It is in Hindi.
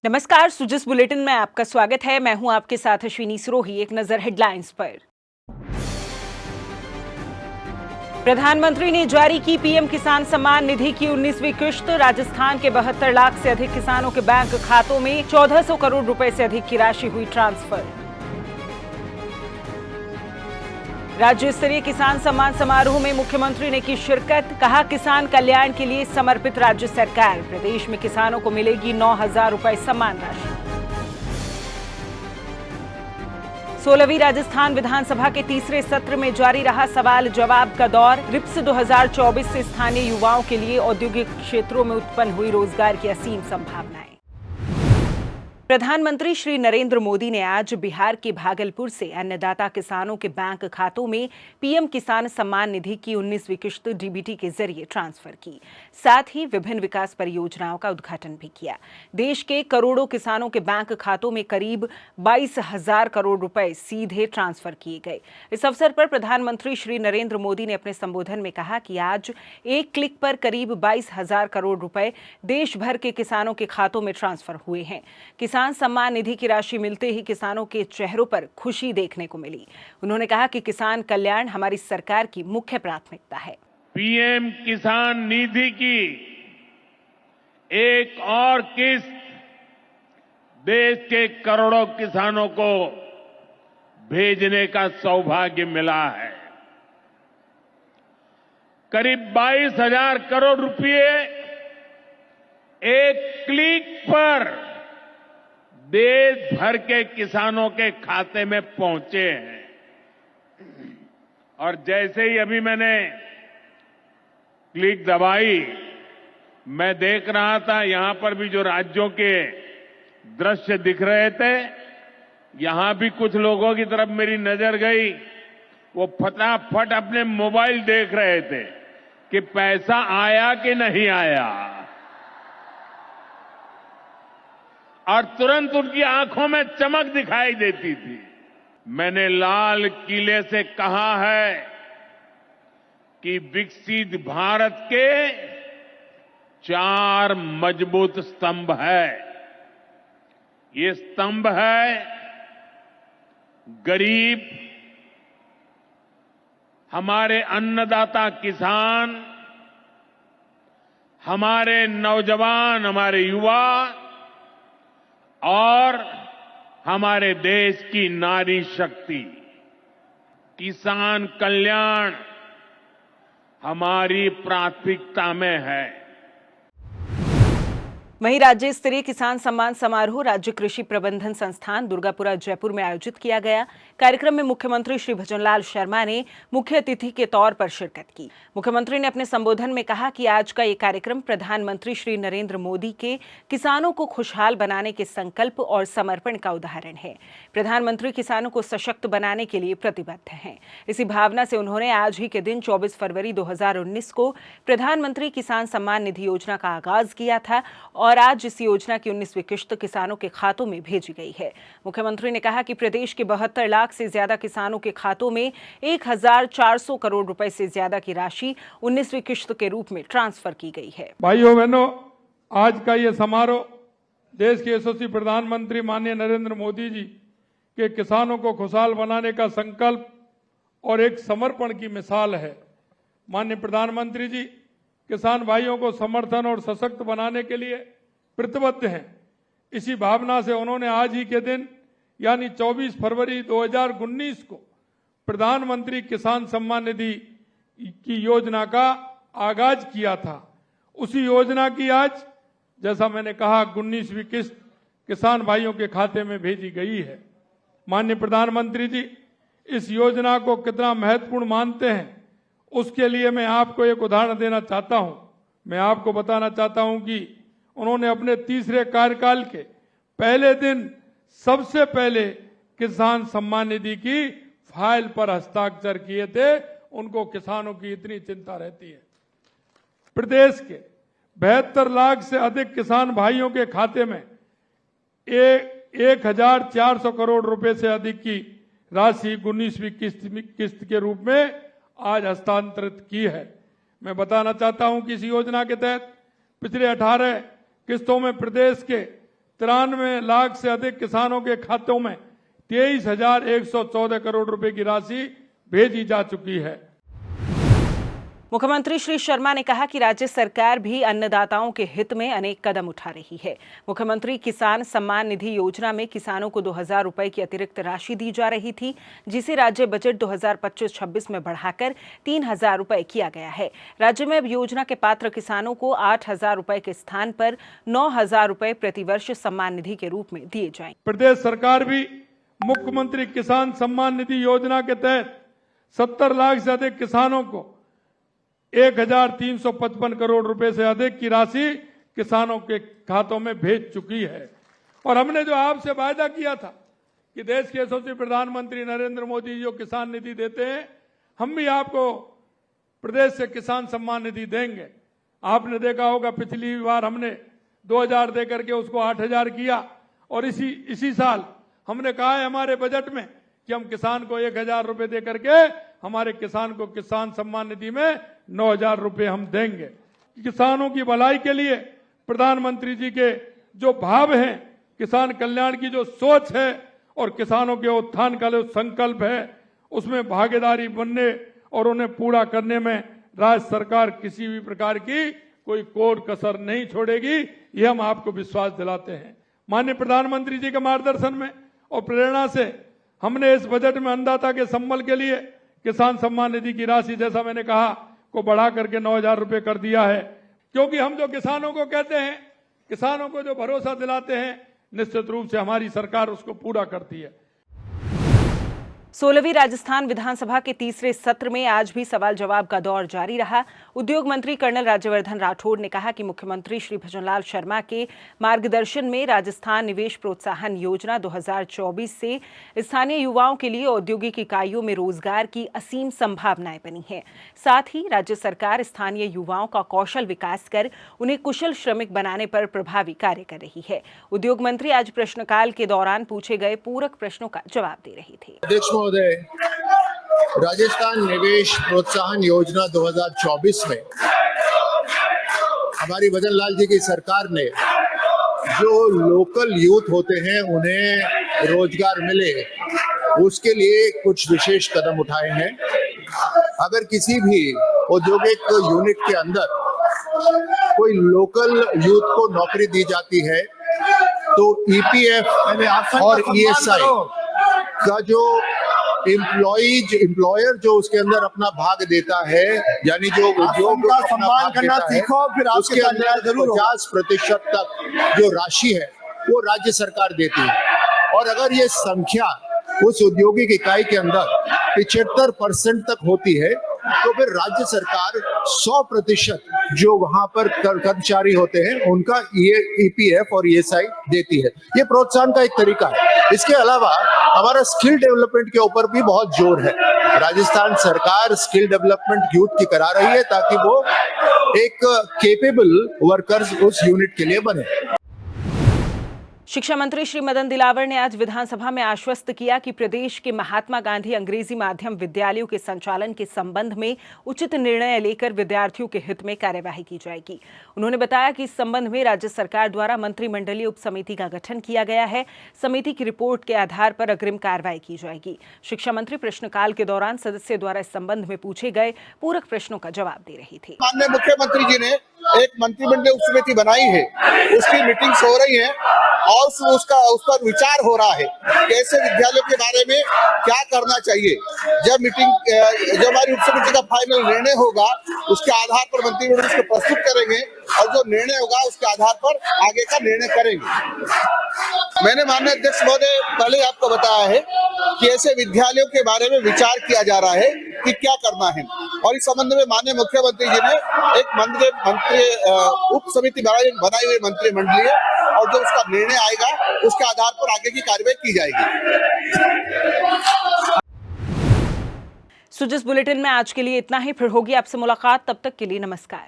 नमस्कार, सुजस बुलेटिन में आपका स्वागत है। मैं हूं आपके साथ अश्विनी सिरोही। एक नजर हेडलाइंस पर। प्रधानमंत्री ने जारी की पीएम किसान सम्मान निधि की 19वीं किश्त। राजस्थान के 72 लाख से अधिक किसानों के बैंक खातों में 1400 करोड़ रुपए से अधिक की राशि हुई ट्रांसफर। राज्य स्तरीय किसान सम्मान समारोह में मुख्यमंत्री ने की शिरकत। कहा, किसान कल्याण के लिए समर्पित राज्य सरकार। प्रदेश में किसानों को मिलेगी 9,000 रुपए सम्मान राशि। 16वीं राजस्थान विधानसभा के तीसरे सत्र में जारी रहा सवाल जवाब का दौर। रिप्स 2024 से स्थानीय युवाओं के लिए औद्योगिक क्षेत्रों में उत्पन्न हुई रोजगार की असीम संभावनाएं। प्रधानमंत्री श्री नरेंद्र मोदी ने आज बिहार के भागलपुर से अन्नदाता किसानों के बैंक खातों में पीएम किसान सम्मान निधि की 19वीं किश्त डीबीटी के जरिए ट्रांसफर की। साथ ही विभिन्न विकास परियोजनाओं का उद्घाटन भी किया। देश के करोड़ों किसानों के बैंक खातों में करीब 22,000 करोड़ रुपए सीधे ट्रांसफर किए गए। इस अवसर पर प्रधानमंत्री श्री नरेंद्र मोदी ने अपने संबोधन में कहा कि आज एक क्लिक पर करीब 22,000 करोड़ रुपए देश भर के किसानों के खातों में ट्रांसफर हुए हैं। किसान सम्मान निधि की राशि मिलते ही किसानों के चेहरों पर खुशी देखने को मिली। उन्होंने कहा कि किसान कल्याण हमारी सरकार की मुख्य प्राथमिकता है। पीएम किसान निधि की एक और किस्त देश के करोड़ों किसानों को भेजने का सौभाग्य मिला है। करीब 22,000 करोड़ रुपए एक क्लिक पर देश भर के किसानों के खाते में पहुंचे हैं। और जैसे ही अभी मैंने क्लिक दबाई, मैं देख रहा था यहां पर भी जो राज्यों के दृश्य दिख रहे थे, यहां भी कुछ लोगों की तरफ मेरी नजर गई। वो फटाफट अपने मोबाइल देख रहे थे कि पैसा आया कि नहीं आया, और तुरंत उनकी आंखों में चमक दिखाई देती थी। मैंने लाल किले से कहा है कि विकसित भारत के 4 मजबूत स्तंभ है। ये स्तंभ है गरीब, हमारे अन्नदाता किसान, हमारे नौजवान, हमारे युवा और हमारे देश की नारी शक्ति। किसान कल्याण हमारी प्राथमिकता में है। वहीं राज्य स्तरीय किसान सम्मान समारोह राज्य कृषि प्रबंधन संस्थान दुर्गापुरा जयपुर में आयोजित किया गया। कार्यक्रम में मुख्यमंत्री श्री भजनलाल शर्मा ने मुख्य अतिथि के तौर पर शिरकत की। मुख्यमंत्री ने अपने संबोधन में कहा कि आज का ये कार्यक्रम प्रधानमंत्री श्री नरेंद्र मोदी के किसानों को खुशहाल बनाने के संकल्प और समर्पण का उदाहरण है। प्रधानमंत्री किसानों को सशक्त बनाने के लिए प्रतिबद्ध हैं। इसी भावना से उन्होंने आज ही के दिन 24 फरवरी 2019 को प्रधानमंत्री किसान सम्मान निधि योजना का आगाज किया था और आज इस योजना की 19वीं किश्त किसानों के खातों में भेजी गई है। मुख्यमंत्री ने कहा कि प्रदेश के 72 लाख से ज्यादा किसानों के खातों में 1,400 करोड़ रुपए से ज्यादा की राशि 19वीं किश्त के रूप में ट्रांसफर की गई है। भाइयों बहनों, आज का ये समारोह देश के यशस्वी प्रधानमंत्री माननीय नरेंद्र मोदी जी के किसानों को खुशहाल बनाने का संकल्प और एक समर्पण की मिसाल है। माननीय प्रधानमंत्री जी किसान भाइयों को समर्थन और सशक्त बनाने के लिए प्रतिबद्ध हैं। इसी भावना से उन्होंने आज ही के दिन यानी 24 फरवरी 2019 को प्रधानमंत्री किसान सम्मान निधि की योजना का आगाज किया था। उसी योजना की आज, जैसा मैंने कहा, 19वीं किस्त किसान भाइयों के खाते में भेजी गई है। माननीय प्रधानमंत्री जी इस योजना को कितना महत्वपूर्ण मानते हैं, उसके लिए मैं आपको एक उदाहरण देना चाहता हूं। मैं आपको बताना चाहता हूं कि उन्होंने अपने तीसरे कार्यकाल के पहले दिन सबसे पहले किसान सम्मान निधि की फाइल पर हस्ताक्षर किए थे। उनको किसानों की इतनी चिंता रहती है। प्रदेश के 72 लाख से अधिक किसान भाइयों के खाते में 1,400 करोड़ रुपए से अधिक की राशि 19वीं किस्त के रूप में आज हस्तांतरित की है। मैं बताना चाहता हूं कि इस योजना के तहत पिछले 18 किस्तों में प्रदेश के 93 लाख से अधिक किसानों के खातों में 23,114 करोड़ रुपए की राशि भेजी जा चुकी है। मुख्यमंत्री श्री शर्मा ने कहा कि राज्य सरकार भी अन्नदाताओं के हित में अनेक कदम उठा रही है। मुख्यमंत्री किसान सम्मान निधि योजना में किसानों को 2,000 रुपए की अतिरिक्त राशि दी जा रही थी, जिसे राज्य बजट 2025-26 में बढ़ाकर 3,000 रुपए किया गया है। राज्य में अब योजना के पात्र किसानों को 8,000 रुपए के स्थान पर 9,000 रुपए प्रतिवर्ष सम्मान निधि के रूप में दिए जाएंगे। प्रदेश सरकार भी मुख्यमंत्री किसान सम्मान निधि योजना के तहत 70 लाख से अधिक किसानों को 1,355 करोड़ रुपए से अधिक की राशि किसानों के खातों में भेज चुकी है। और हमने जो आपसे वायदा किया था कि देश के यशस्वी प्रधानमंत्री नरेंद्र मोदी जो किसान निधि देते हैं, हम भी आपको प्रदेश से किसान सम्मान निधि देंगे। आपने देखा होगा पिछली बार हमने 2,000 दे करके उसको 8,000 किया, और इसी साल हमने कहा है हमारे बजट में कि हम किसान को 1,000 रुपए दे करके हमारे किसान को किसान सम्मान निधि में 9,000 रुपए हम देंगे। किसानों की भलाई के लिए प्रधानमंत्री जी के जो भाव हैं, किसान कल्याण की जो सोच है और किसानों के उत्थान का जो संकल्प है, उसमें भागीदारी बनने और उन्हें पूरा करने में राज्य सरकार किसी भी प्रकार की कोई कोर कसर नहीं छोड़ेगी, ये हम आपको विश्वास दिलाते हैं। माननीय प्रधानमंत्री जी के मार्गदर्शन में और प्रेरणा से हमने इस बजट में अन्नदाता के संबल के लिए किसान सम्मान निधि की राशि, जैसा मैंने कहा, को बढ़ा करके 9,000 रुपए कर दिया है। क्योंकि हम जो किसानों को कहते हैं, किसानों को जो भरोसा दिलाते हैं, निश्चित रूप से हमारी सरकार उसको पूरा करती है। 16वीं राजस्थान विधानसभा के तीसरे सत्र में आज भी सवाल जवाब का दौर जारी रहा। उद्योग मंत्री कर्नल राज्यवर्धन राठौड़ ने कहा कि मुख्यमंत्री श्री भजनलाल शर्मा के मार्गदर्शन में राजस्थान निवेश प्रोत्साहन योजना 2024 से स्थानीय युवाओं के लिए औद्योगिक इकाइयों में रोजगार की असीम संभावनाएं बनी हैं। साथ ही राज्य सरकार स्थानीय युवाओं का कौशल विकास कर उन्हें कुशल श्रमिक बनाने पर प्रभावी कार्य कर रही है। उद्योग मंत्री आज प्रश्नकाल के दौरान पूछे गए पूरक प्रश्नों का जवाब दे रही थी। महोदय, राजस्थान निवेश प्रोत्साहन योजना 2024 में हमारी भजनलाल जी की सरकार ने जो लोकल यूथ होते हैं उन्हें रोजगार मिले, उसके लिए कुछ विशेष कदम उठाए हैं। अगर किसी भी औद्योगिक यूनिट के अंदर कोई लोकल यूथ को नौकरी दी जाती है तो ईपीएफ और ईएसआई का जो एम्प्लॉयर जो उसके अंदर अपना भाग देता है, यानी जो उद्योग का सम्मान करना सीखो, फिर उसके अंदर 50% तक जो राशि है वो राज्य सरकार देती है। और अगर ये संख्या उस औद्योगिक इकाई के अंदर 75% तक होती है तो फिर राज्य सरकार 100% जो वहां पर कर्मचारी होते हैं उनका ये ईपीएफ और ईएसआई देती है। ये प्रोत्साहन का एक तरीका है। इसके अलावा हमारा स्किल डेवलपमेंट के ऊपर भी बहुत जोर है। राजस्थान सरकार स्किल डेवलपमेंट यूथ की करा रही है ताकि वो एक केपेबल वर्कर्स उस यूनिट के लिए बने। शिक्षा मंत्री श्री मदन दिलावर ने आज विधानसभा में आश्वस्त किया कि प्रदेश के महात्मा गांधी अंग्रेजी माध्यम विद्यालयों के संचालन के संबंध में उचित निर्णय लेकर विद्यार्थियों के हित में कार्यवाही की जाएगी। उन्होंने बताया कि इस संबंध में राज्य सरकार द्वारा मंत्रिमंडलीय उप समिति का गठन किया गया है। समिति की रिपोर्ट के आधार पर अग्रिम कार्रवाई की जाएगी। शिक्षा मंत्री प्रश्नकाल के दौरान सदस्य द्वारा इस संबंध में पूछे गए पूरक प्रश्नों का जवाब दे रही थी। माननीय मुख्यमंत्री जी ने एक मंत्रिमंडलीय उप समिति बनाई है, उसकी मीटिंग्स हो रही है और उस पर विचार हो रहा है कैसे विद्यालयों के बारे में क्या करना चाहिए। जब हमारी उप समिति का फाइनल निर्णय होगा उसके आधार पर मंत्रिमंडल उसको प्रस्तुत करेंगे और जो निर्णय होगा उसके आधार पर आगे का निर्णय करेंगे। मैंने माननीय अध्यक्ष महोदय पहले आपको बताया है कि ऐसे विद्यालयों के बारे में विचार किया जा रहा है कि क्या करना है, और इस संबंध में माननीय मुख्यमंत्री जी ने एक मंत्री उप समिति बनाई हुई मंत्रिमंडलीय, और जो उसका निर्णय आएगा उसके आधार पर आगे की कार्रवाई की जाएगी। सुजस बुलेटिन में आज के लिए इतना ही। फिर होगी आपसे मुलाकात, तब तक के लिए नमस्कार।